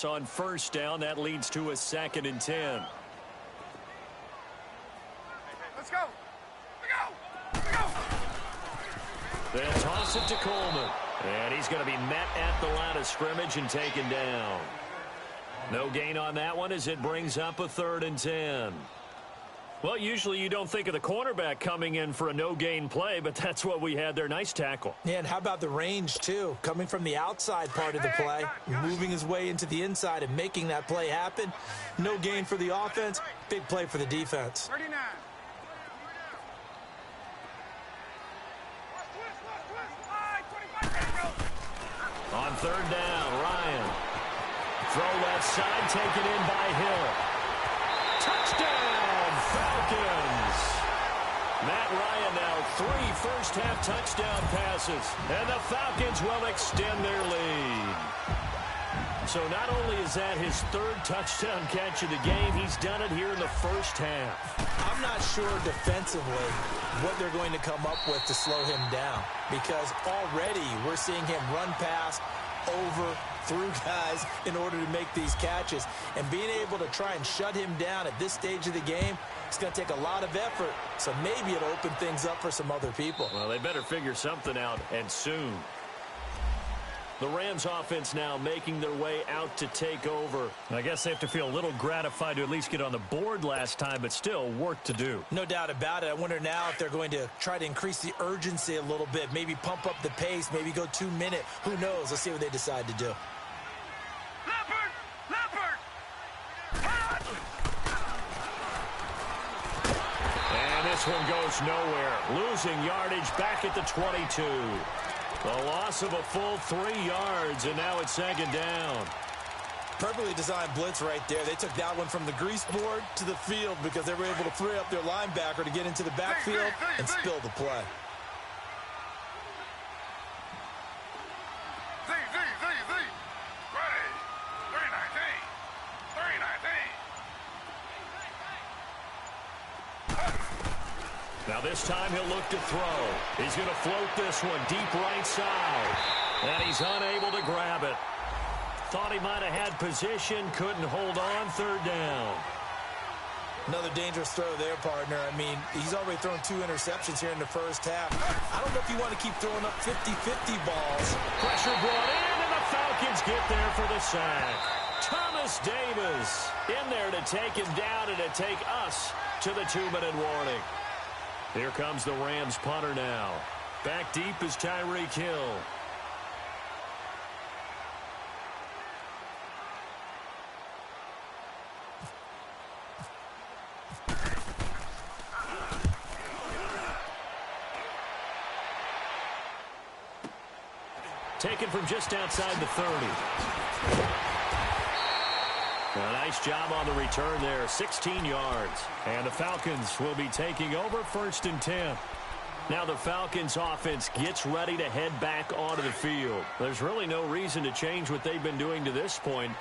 On first down, that leads to a 2nd and 10. Let's go. They'll toss it to Coleman. And he's going to be met at the line of scrimmage and taken down. No gain on that one as it brings up a 3rd and 10. Well, usually you don't think of the cornerback coming in for a no-gain play, but that's what we had there. Nice tackle. Yeah, and how about the range, too? Coming from the outside part of the play, moving his way into the inside and making that play happen. No gain for the offense, big play for the defense. 39. On 3rd down, Ryan. Throw left side, taken in by Hill. Touchdown, Falcons! Matt Ryan now 3 first-half touchdown passes, and the Falcons will extend their lead. So not only is that his 3rd touchdown catch of the game, he's done it here in the first half. I'm not sure defensively what they're going to come up with to slow him down, because already we're seeing him run past, over, through guys in order to make these catches. And being able to try and shut him down at this stage of the game, it's going to take a lot of effort. So maybe it'll open things up for some other people. Well, they better figure something out, and soon. The Rams offense now making their way out to take over. I guess they have to feel a little gratified to at least get on the board last time, but still work to do. No doubt about it. I wonder now if they're going to try to increase the urgency a little bit, maybe pump up the pace, maybe go 2-minute. Who knows? Let's see what they decide to do. And this one goes nowhere. Losing yardage back at the 22. The loss of a full 3 yards, and now it's 2nd down. Perfectly designed blitz right there. They took that one from the grease board to the field because they were able to free up their linebacker to get into the backfield and spill the play. Now this time he'll look to throw. He's going to float this one deep right side. And he's unable to grab it. Thought he might have had position, couldn't hold on. 3rd down. Another dangerous throw there, partner. I mean, he's already thrown 2 interceptions here in the first half. I don't know if you want to keep throwing up 50-50 balls. Pressure brought in, and the Falcons get there for the sack. Thomas Davis in there to take him down and to take us to the 2-minute warning. Here comes the Rams punter now. Back deep is Tyreek Hill. Taken from just outside the 30. A nice job on the return there, 16 yards. And the Falcons will be taking over 1st and 10. Now the Falcons offense gets ready to head back onto the field. There's really no reason to change what they've been doing to this point.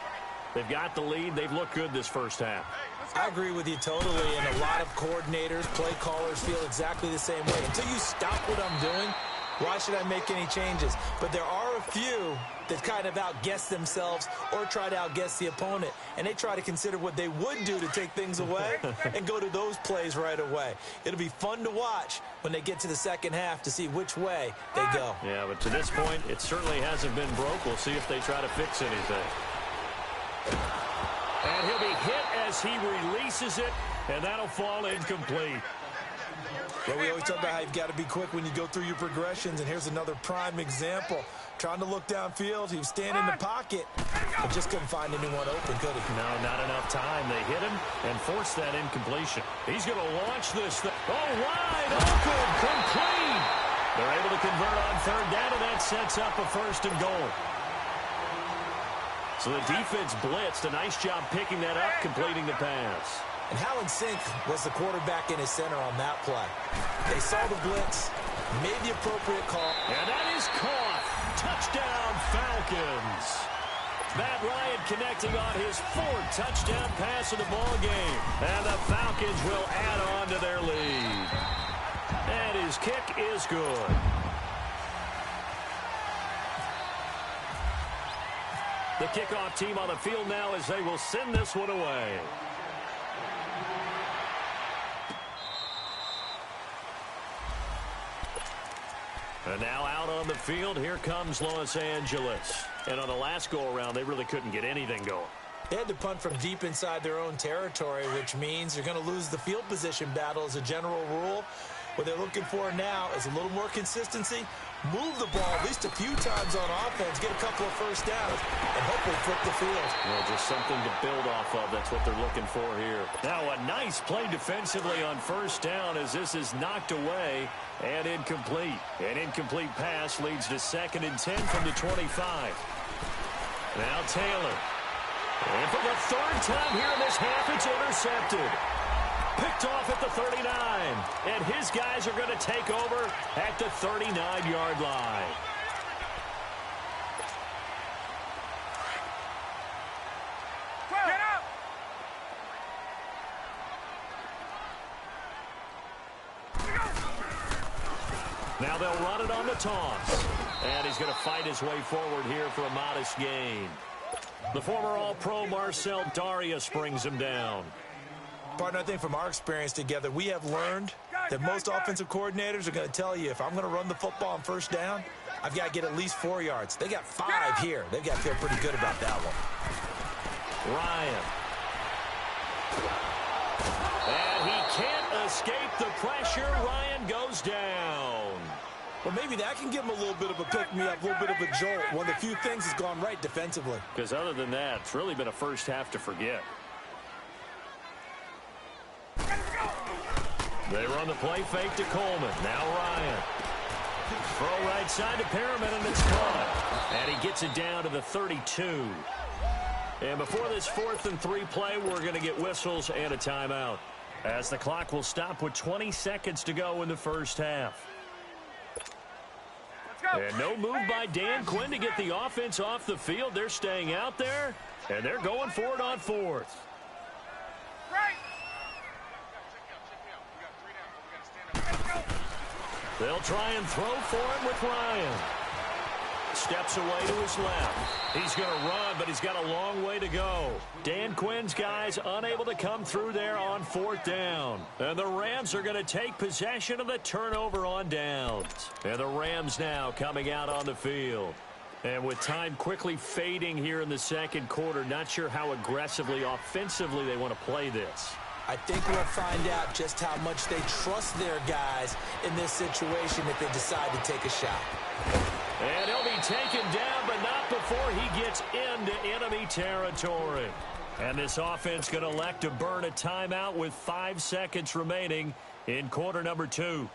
They've got the lead. They've looked good this first half. I agree with you totally, and a lot of coordinators, play callers feel exactly the same way. Until you stop what I'm doing, why should I make any changes? But there are a few that kind of outguess themselves or try to outguess the opponent. And they try to consider what they would do to take things away and go to those plays right away. It'll be fun to watch when they get to the second half to see which way they go. Yeah, but to this point, it certainly hasn't been broke. We'll see if they try to fix anything. And he'll be hit as he releases it, and that'll fall incomplete. Well, we always talk about how you've got to be quick when you go through your progressions, and here's another prime example. Trying to look downfield, he was standing in the pocket, but just couldn't find anyone open, could he? No, not enough time. They hit him and forced that incompletion. He's going to launch this thing. Oh, wide open, complete. They're able to convert on 3rd down, and that sets up a 1st and goal. So the defense blitzed. A nice job picking that up, completing the pass. And how in sync was the quarterback in his center on that play? They saw the blitz, made the appropriate call. And that is caught. Touchdown, Falcons. Matt Ryan connecting on his 4th touchdown pass of the ball game. And the Falcons will add on to their lead. And his kick is good. The kickoff team on the field now as they will send this one away. And now out on the field, here comes Los Angeles. And on the last go-around, they really couldn't get anything going. They had to punt from deep inside their own territory, which means you're going to lose the field position battle as a general rule. What they're looking for now is a little more consistency, move the ball at least a few times on offense, get a couple of first downs, and hopefully flip the field. Well, just something to build off of. That's what they're looking for here. Now a nice play defensively on first down as this is knocked away and incomplete. An incomplete pass leads to 2nd and 10 from the 25. Now Taylor. And for the 3rd time here in this half, it's intercepted. Picked off at the 39. And his guys are going to take over at the 39-yard line. Get up! Now they'll run it on the toss. And he's going to fight his way forward here for a modest gain. The former All-Pro Marcel Darius brings him down. Partner, I think from our experience together, we have learned that most offensive coordinators are going to tell you, if I'm going to run the football on first down, I've got to get at least 4 yards. They got 5 here. They've got to feel pretty good about that one. Ryan. And he can't escape the pressure. Ryan goes down. Well, maybe that can give him a little bit of a pick-me-up, a little bit of a jolt. One of the few things that's gone right defensively. Because other than that, it's really been a first half to forget. They run the play fake to Coleman. Now Ryan. Throw right side to Perriman, and it's caught. And he gets it down to the 32. And before this 4th and 3 play, we're going to get whistles and a timeout, as the clock will stop with 20 seconds to go in the first half. And no move by Dan Quinn to get the offense off the field. They're staying out there, and they're going for it on 4th. They'll try and throw for it with Ryan. Steps away to his left. He's going to run, but he's got a long way to go. Dan Quinn's guys unable to come through there on 4th down. And the Rams are going to take possession of the turnover on downs. And the Rams now coming out on the field. And with time quickly fading here in the 2nd quarter, not sure how aggressively, offensively they want to play this. I think we'll find out just how much they trust their guys in this situation if they decide to take a shot. And he'll be taken down, but not before he gets into enemy territory. And this offense going to elect to burn a timeout with 5 seconds remaining in quarter number 2.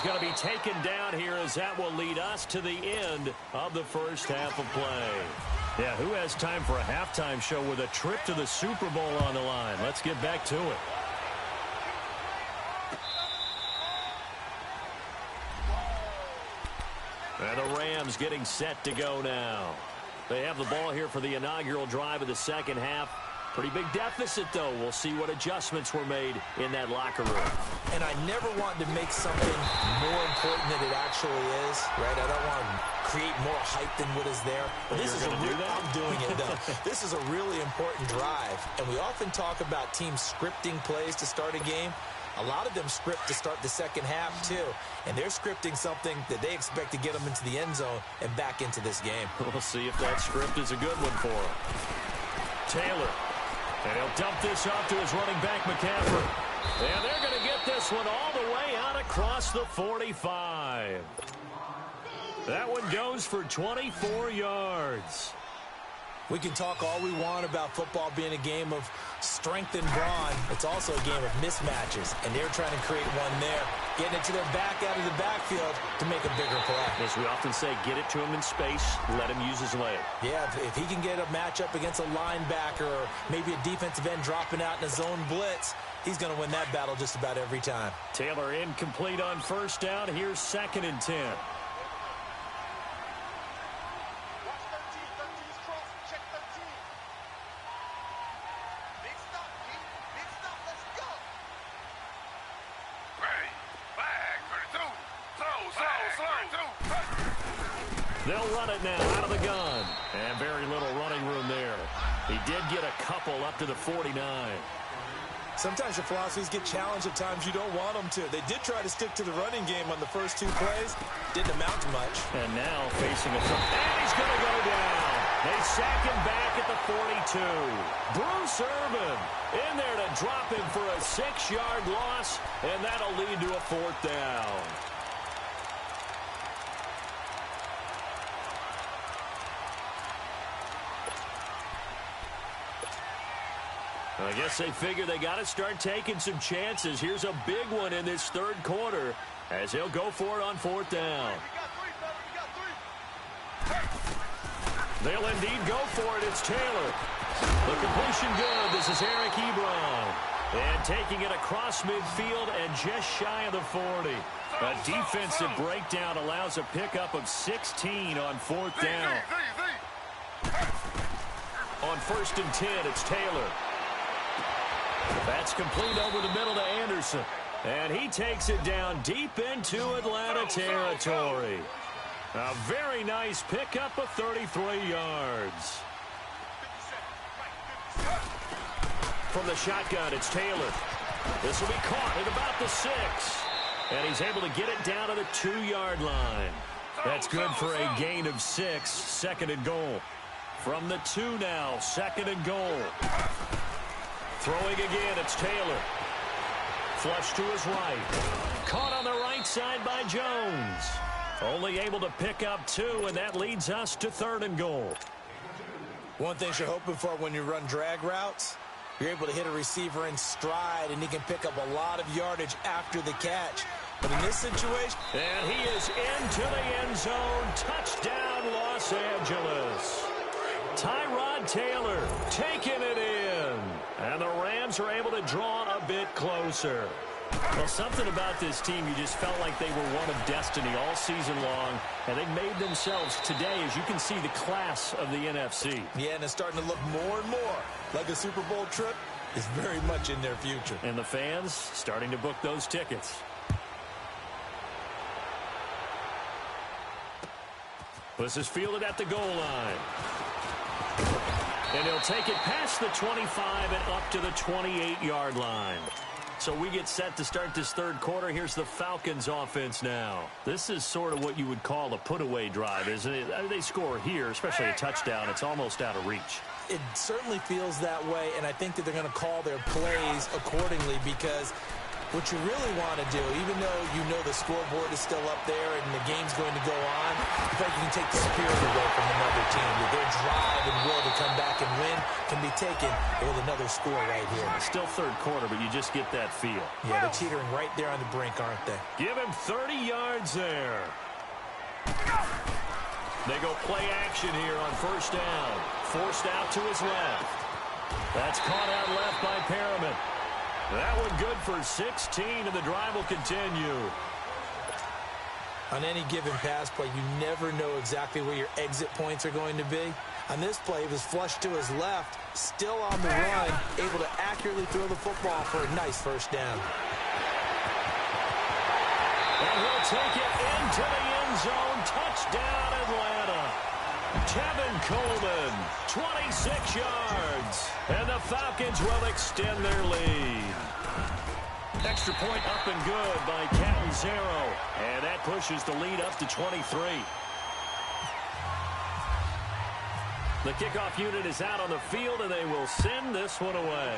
Going to be taken down here, as that will lead us to the end of the first half of play. Yeah, who has time for a halftime show with a trip to the Super Bowl on the line? Let's get back to it. And the Rams getting set to go now. They have the ball here for the inaugural drive of the second half. Pretty big deficit, though. We'll see what adjustments were made in that locker room. And I never want to make something more important than it actually is, right? I don't want to create more hype than what is there. But this is I'm doing it, though. This is a really important drive. And we often talk about teams scripting plays to start a game. A lot of them script to start the second half, too. And they're scripting something that they expect to get them into the end zone and back into this game. We'll see if that script is a good one for them. Taylor. And he'll dump this off to his running back, McCaffrey. And they're going to get this one all the way out across the 45. That one goes for 24 yards. We can talk all we want about football being a game of strength and brawn. It's also a game of mismatches, and they're trying to create one there, getting it to their back out of the backfield to make a bigger play. As we often say, get it to him in space, let him use his leg. Yeah, if he can get a matchup against a linebacker or maybe a defensive end dropping out in a zone blitz, he's going to win that battle just about every time. Taylor incomplete on first down. Here's 2nd and 10. They'll run it now out of the gun. And very little running room there. He did get a couple up to the 49. Sometimes your philosophies get challenged at times you don't want them to. They did try to stick to the running game on the first 2 plays. Didn't amount to much. And now facing a... And he's going to go down. They sack him back at the 42. Bruce Irvin in there to drop him for a 6-yard loss, and that'll lead to a 4th down. I guess they figure they got to start taking some chances. Here's a big one in this 3rd quarter as he'll go for it on 4th down. They'll indeed go for it. It's Taylor. The completion good. This is Eric Ebron. And taking it across midfield and just shy of the 40. A defensive breakdown allows a pickup of 16 on 4th down. On 1st and 10, it's Taylor. That's complete over the middle to Anderson. And he takes it down deep into Atlanta territory. A very nice pickup of 33 yards. From the shotgun, it's Taylor. This will be caught at about the 6. And he's able to get it down to the 2-yard line. That's good for a gain of 6, 2nd and goal. From the 2 now, 2nd and goal. Throwing again, it's Taylor. Flush to his right. Caught on the right side by Jones. Only able to pick up 2, and that leads us to 3rd and goal. One thing you're hoping for when you run drag routes, you're able to hit a receiver in stride, and he can pick up a lot of yardage after the catch. But in this situation... And he is into the end zone. Touchdown, Los Angeles. Tyrod Taylor taking it in. And the Rams are able to draw a bit closer. Well, something about this team, you just felt like they were one of destiny all season long, and they made themselves today, as you can see, the class of the NFC. Yeah, and it's starting to look more and more like a Super Bowl trip is very much in their future. And the fans starting to book those tickets. This is fielded at the goal line. And he'll take it past the 25 and up to the 28-yard line. So we get set to start this 3rd quarter. Here's the Falcons offense now. This is sort of what you would call a put-away drive, isn't it? They score here, especially a touchdown. It's almost out of reach. It certainly feels that way, and I think that they're going to call their plays accordingly because what you really want to do, even though you know the scoreboard is still up there and the game's going to go on, I think you can take the spirit away from another team. Their drive and will to come back and win can be taken with another score right here. It's still 3rd quarter, but you just get that feel. Yeah, they're teetering right there on the brink, aren't they? Give him 30 yards there. They go play action here on 1st down. Forced out to his left. That's caught out left by Perriman. That one good for 16, and the drive will continue. On any given pass play, you never know exactly where your exit points are going to be. On this play, it was flushed to his left, still on the run, able to accurately throw the football for a nice 1st down. And he'll take it into the end zone. Touchdown, Atlanta. Tevin Coleman, 26 yards. And the Falcons will extend their lead. Extra point up and good by Catanzaro. And that pushes the lead up to 23. The kickoff unit is out on the field, and they will send this one away.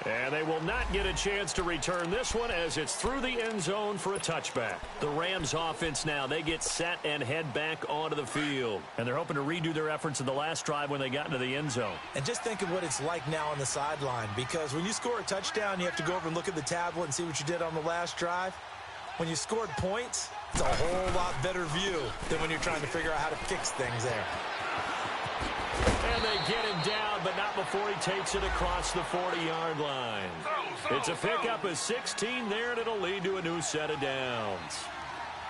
And they will not get a chance to return this one as it's through the end zone for a touchback. The Rams offense now, they get set and head back onto the field. And they're hoping to redo their efforts in the last drive when they got into the end zone. And just think of what it's like now on the sideline, because when you score a touchdown, you have to go over and look at the tablet and see what you did on the last drive. When you scored points, it's a whole lot better view than when you're trying to figure out how to fix things there. And they get him down, but not before he takes it across the 40-yard line. It's a pickup of 16 there, and it'll lead to a new set of downs.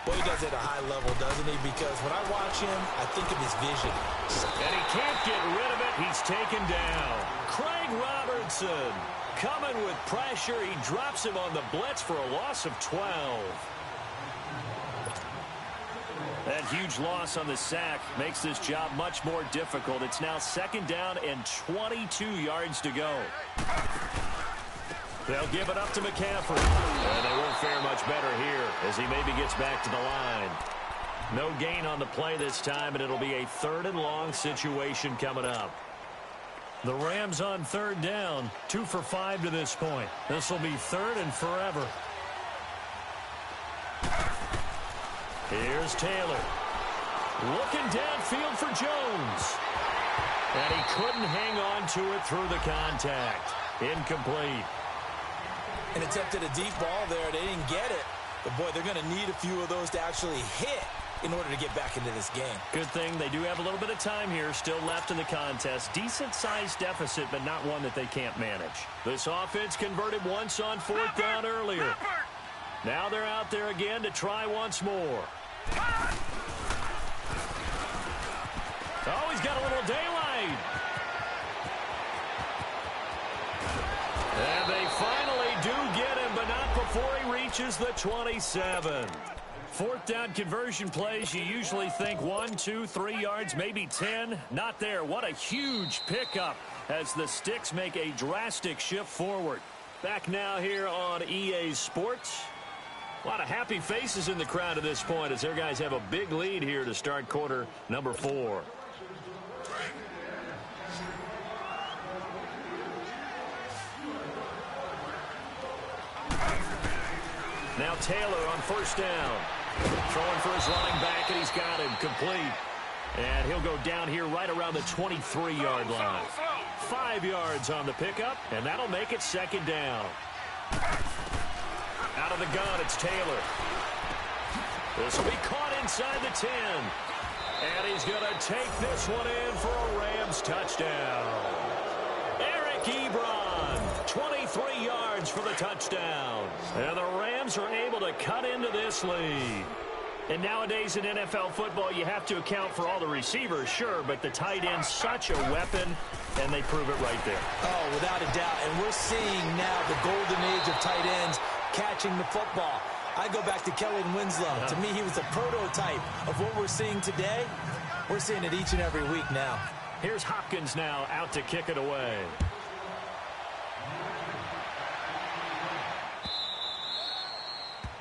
Well, he does it at a high level, doesn't he? Because when I watch him, I think of his vision. And he can't get rid of it. He's taken down. Craig Robertson coming with pressure. He drops him on the blitz for a loss of 12. That huge loss on the sack makes this job much more difficult. It's now 2nd down and 22 yards to go. They'll give it up to McCaffrey. And they won't fare much better here as he maybe gets back to the line. No gain on the play this time, and it'll be a 3rd and long situation coming up. The Rams on 3rd down, 2 for 5 to this point. This will be 3rd and forever. Here's Taylor. Looking downfield for Jones. And he couldn't hang on to it through the contact. Incomplete. And attempted a deep ball there. They didn't get it. But, boy, they're going to need a few of those to actually hit in order to get back into this game. Good thing they do have a little bit of time here still left in the contest. Decent-sized deficit, but not one that they can't manage. This offense converted once on 4th down earlier. Now they're out there again to try once more. Oh, he's got a little daylight. And they finally do get him, but not before he reaches the 27. 4th down conversion plays, you usually think 1, 2, 3 yards, maybe 10. Not there. What a huge pickup as the Sticks make a drastic shift forward. Back now here on EA Sports. A lot of happy faces in the crowd at this point as their guys have a big lead here to start quarter number 4. Now Taylor on 1st down. Throwing for his running back, and he's got him complete. And he'll go down here right around the 23-yard line. 5 yards on the pickup, and that'll make it 2nd down. Out of the gun, it's Taylor. This will be caught inside the 10. And he's going to take this one in for a Rams touchdown. Eric Ebron, 23 yards for the touchdown. And the Rams are able to cut into this lead. And nowadays in NFL football, you have to account for all the receivers, sure, but the tight end's such a weapon, and they prove it right there. Oh, without a doubt. And we're seeing now the golden age of tight ends catching the football. I go back to Kellen Winslow. To me, he was a prototype of what we're seeing today. We're seeing it each and every week now. Here's Hopkins now out to kick it away.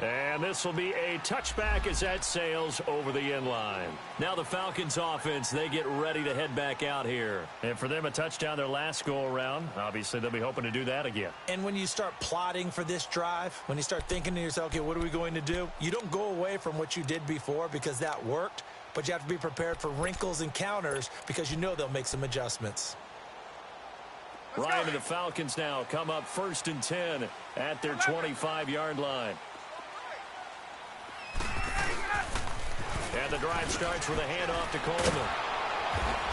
And this will be a touchback as that sails over the end line. Now the Falcons offense, they get ready to head back out here. And for them, a touchdown their last go-around. Obviously, they'll be hoping to do that again. And when you start plotting for this drive, when you start thinking to yourself, okay, what are we going to do? You don't go away from what you did before because that worked, but you have to be prepared for wrinkles and counters because you know they'll make some adjustments. Ryan and the Falcons now come up 1st and 10 at their 25-yard line. And the drive starts with a handoff to Coleman.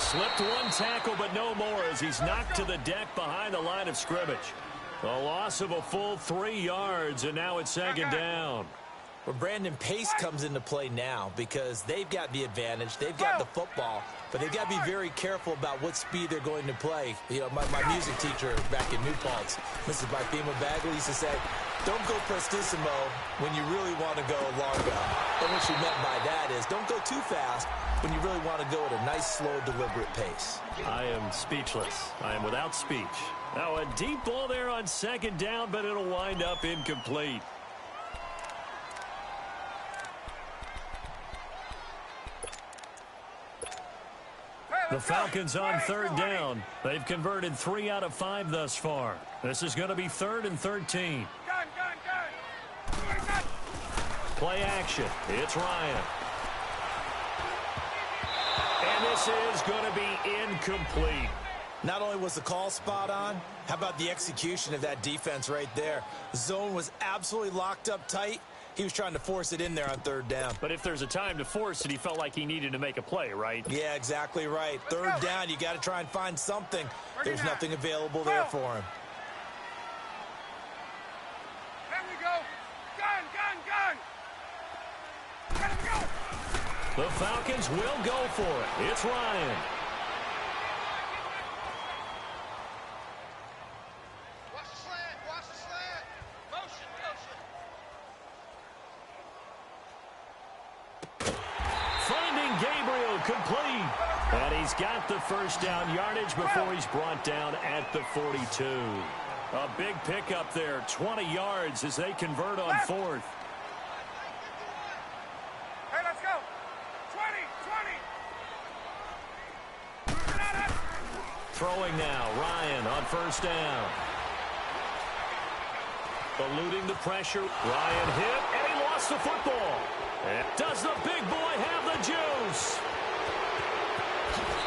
Slipped one tackle, but no more as he's knocked to the deck behind the line of scrimmage. A loss of a full 3 yards, and now it's 2nd down. Well, Brandon, pace comes into play now because they've got the advantage. They've got the football, but they've got to be very careful about what speed they're going to play. You know, my music teacher back in New Paltz, Mrs. Barthema Bagley, used to say, don't go prestissimo when you really want to go largo. And what she meant by that is don't go too fast when you really want to go at a nice, slow, deliberate pace. I am speechless. I am without speech. Now a deep ball there on 2nd down, but it'll wind up incomplete. The Falcons on 3rd down. They've converted 3 out of 5 thus far. This is going to be 3rd and 13. Play action. It's Ryan. And this is going to be incomplete. Not only was the call spot on, how about the execution of that defense right there? The zone was absolutely locked up tight. He was trying to force it in there on 3rd down. But if there's a time to force it, he felt like he needed to make a play, right? Yeah, exactly right. 3rd down, you got to try and find something. There's nothing available there for him. There we go. Gun. Let him go. The Falcons will go for it. It's Ryan. Watch the slant. Gabriel complete. And he's got the first down yardage before he's brought down at the 42. A big pickup there, 20 yards as they convert on fourth. Hey, let's go. 20. Throwing now, Ryan on first down. Eluding the pressure. Ryan hit, and he lost the football. And does the big boy have the juice?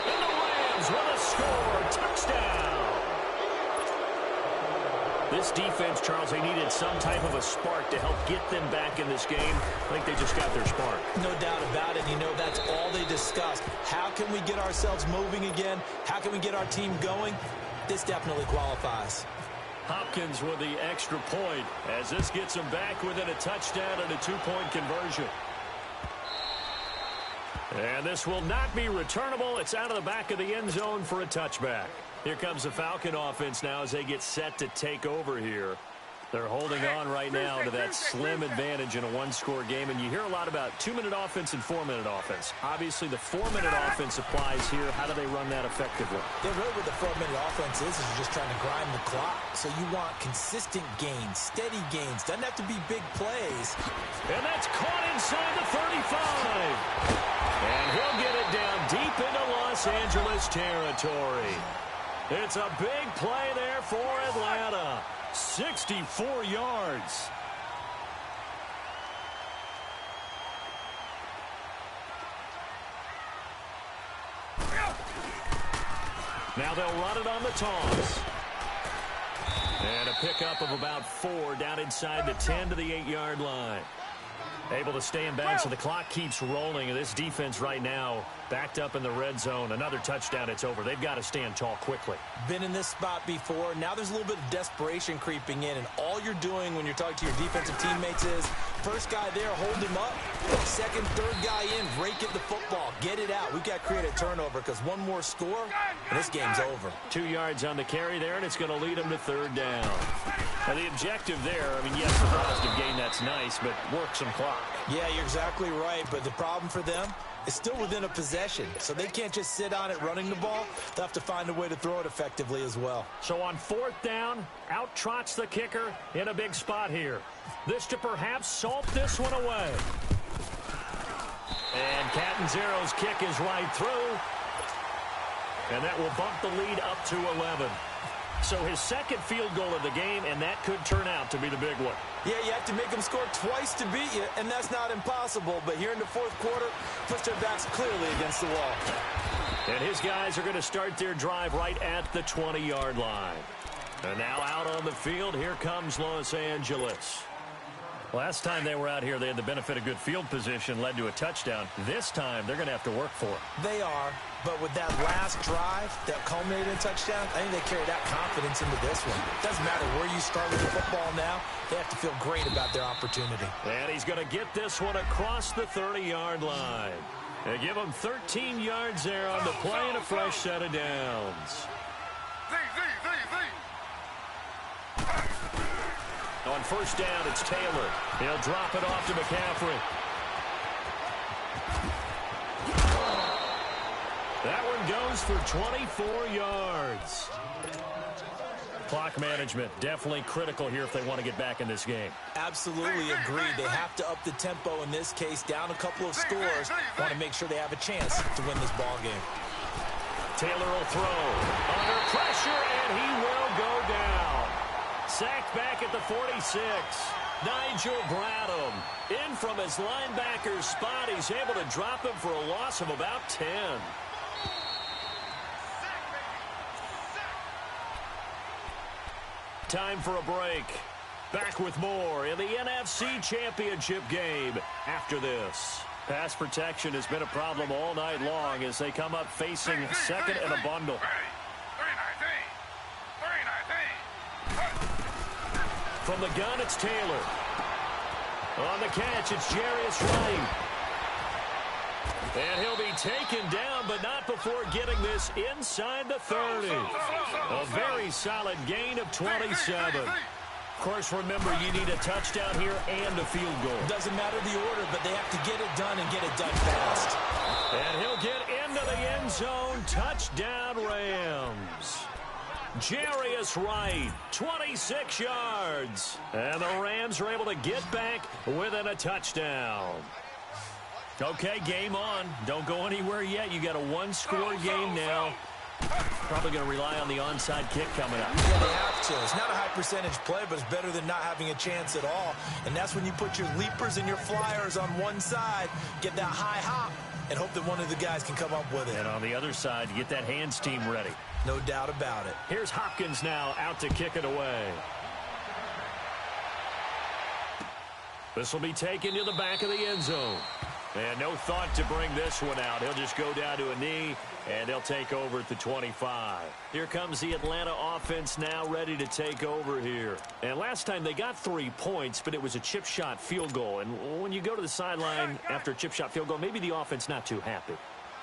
And the Rams with a score. Touchdown. This defense, Charles, they needed some type of a spark to help get them back in this game. I think they just got their spark. No doubt about it. You know, that's all they discussed. How can we get ourselves moving again? How can we get our team going? This definitely qualifies. Hopkins with the extra point as this gets them back within a touchdown and a two-point conversion. And this will not be returnable. It's out of the back of the end zone for a touchback. Here comes the Falcon offense now as they get set to take over here. They're holding on right now to that slim advantage in a one-score game. And you hear a lot about 2-minute offense and 4-minute offense. Obviously, the 4-minute offense applies here. How do they run that effectively? Yeah, really what the 4-minute offense is you're just trying to grind the clock. So you want consistent gains, steady gains. Doesn't have to be big plays. And that's caught inside the 35. And he'll get it down deep into Los Angeles territory. It's a big play there for Atlanta. 64 yards. Now they'll run it on the toss. And a pickup of about 4 down inside the 10 to the 8-yard line. Able to stay in bounds, so the clock keeps rolling. And this defense right now backed up in the red zone. Another touchdown, it's over. They've got to stand tall quickly. Been in this spot before. Now there's a little bit of desperation creeping in. And all you're doing when you're talking to your defensive teammates is, first guy there, hold him up. Second, third guy in, rake at the football. Get it out. We've got to create a turnover because one more score, and this game's over. 2 yards on the carry there, and it's going to lead them to third down. Now, the objective there, I mean, yes, the positive gain, that's nice, but work some clock. Yeah, you're exactly right, but the problem for them is still within a possession, so they can't just sit on it running the ball. They'll have to find a way to throw it effectively as well. So on fourth down, out trots the kicker in a big spot here. This to perhaps salt this one away. And Catanzaro's kick is right through, and that will bump the lead up to 11. So his second field goal of the game, and that could turn out to be the big one. Yeah, you have to make them score twice to beat you, and that's not impossible. But here in the fourth quarter, push their backs clearly against the wall. And his guys are going to start their drive right at the 20-yard line. And now out on the field, here comes Los Angeles. Last time they were out here, they had the benefit of good field position, led to a touchdown. This time, they're going to have to work for it. They are, but with that last drive that culminated in a touchdown, I think they carry that confidence into this one. Doesn't matter where you start with the football now, they have to feel great about their opportunity. And he's going to get this one across the 30-yard line. They give him 13 yards there on the play and a fresh set of downs. On first down, it's Taylor. He'll drop it off to McCaffrey. That one goes for 24 yards. Clock management, definitely critical here if they want to get back in this game. Absolutely agreed. They have to up the tempo in this case, down a couple of scores. Want to make sure they have a chance to win this ball game. Taylor will throw. Under pressure, and he will go down. Sacked back at the 46. Nigel Bradham in from his linebacker's spot. He's able to drop him for a loss of about 10. Time for a break. Back with more in the NFC Championship game after this. Pass protection has been a problem all night long as they come up facing second and a bundle. From the gun, it's Taylor. On the catch, it's Jarius Wright. And he'll be taken down, but not before getting this inside the 30. A very solid gain of 27. Of course, remember, you need a touchdown here and a field goal. Doesn't matter the order, but they have to get it done and get it done fast. And he'll get into the end zone. Touchdown, Rams. Jarius Wright, 26 yards. And the Rams are able to get back within a touchdown. Okay, game on. Don't go anywhere yet. You got a one-score game now. Probably going to rely on the onside kick coming up. Yeah, they have to. It's not a high-percentage play, but it's better than not having a chance at all. And that's when you put your leapers and your flyers on one side, get that high hop, and hope that one of the guys can come up with it. And on the other side, get that hands team ready. No doubt about it. Here's Hopkins now out to kick it away. This will be taken to the back of the end zone. And no thought to bring this one out. He'll just go down to a knee, and they'll take over at the 25. Here comes the Atlanta offense now ready to take over here. And last time they got 3 points, but it was a chip shot field goal. And when you go to the sideline after a chip shot field goal, maybe the offense not too happy.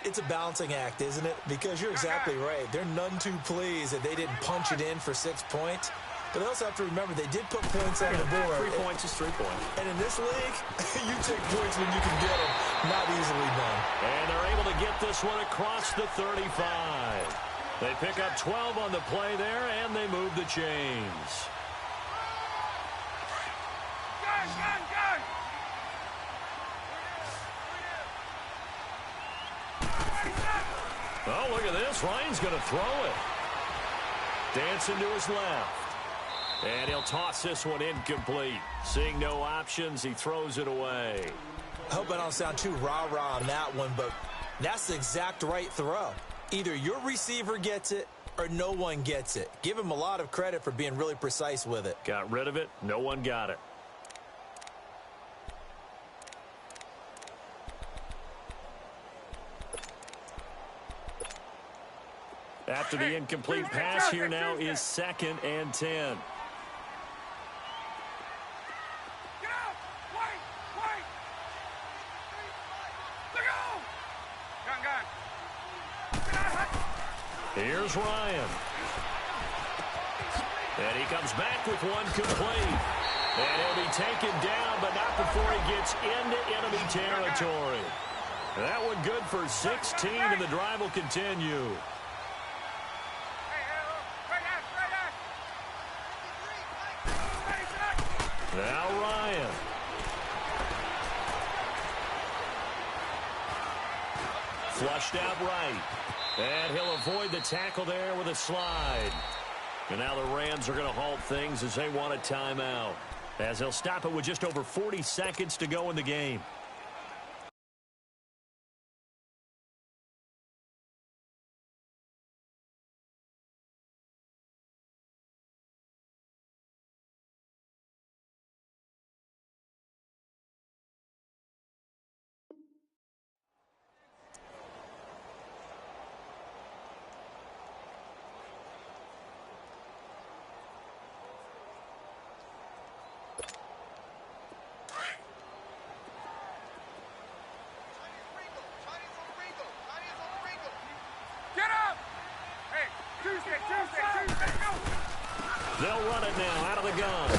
It's a balancing act, isn't it? Because you're exactly right. They're none too pleased that they didn't punch it in for 6 points. But they also have to remember they did put points on the board. 3 points is 3 points. And in this league, you take points when you can get them. Not easily done. And they're able to get this one across the 35. They pick up 12 on the play there, and they move the chains. Gun! Oh, look at this. Ryan's going to throw it. Dancing to his left. And he'll toss this one incomplete. Seeing no options, he throws it away. I hope I don't sound too rah-rah on that one, but that's the exact right throw. Either your receiver gets it or no one gets it. Give him a lot of credit for being really precise with it. Got rid of it. No one got it. After the incomplete pass, here now is 2nd and 10. Get out! Wait! Look out! Gun! Get out! Here's Ryan. And he comes back with one complete. And he'll be taken down, but not before he gets into enemy territory. That one good for 16, and the drive will continue. Now Ryan. Flushed out right. And he'll avoid the tackle there with a slide. And now the Rams are going to halt things as they want a timeout. As they'll stop it with just over 40 seconds to go in the game. Tuesday, go! They'll run it now out of the gun.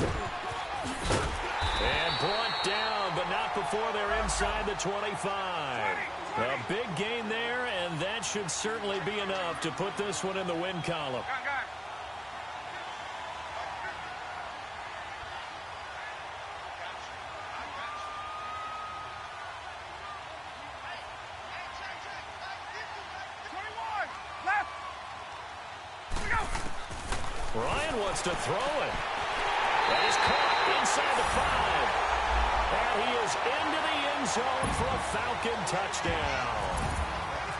And brought down, but not before they're inside the 25. A big gain there, and that should certainly be enough to put this one in the win column. Ryan wants to throw it. That is caught inside the 5. And he is into the end zone for a Falcon touchdown.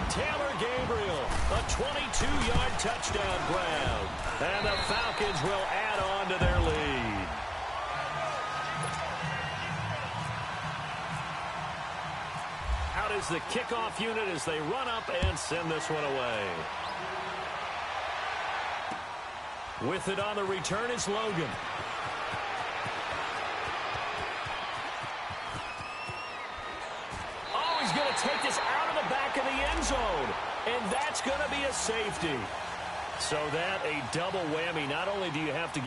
Taylor Gabriel, a 22-yard touchdown grab. And the Falcons will add on to their lead. Out is the kickoff unit as they run up and send this one away. With it on the return is Logan. Oh, he's going to take this out of the back of the end zone. And that's going to be a safety. So that a double whammy. Not only do you have to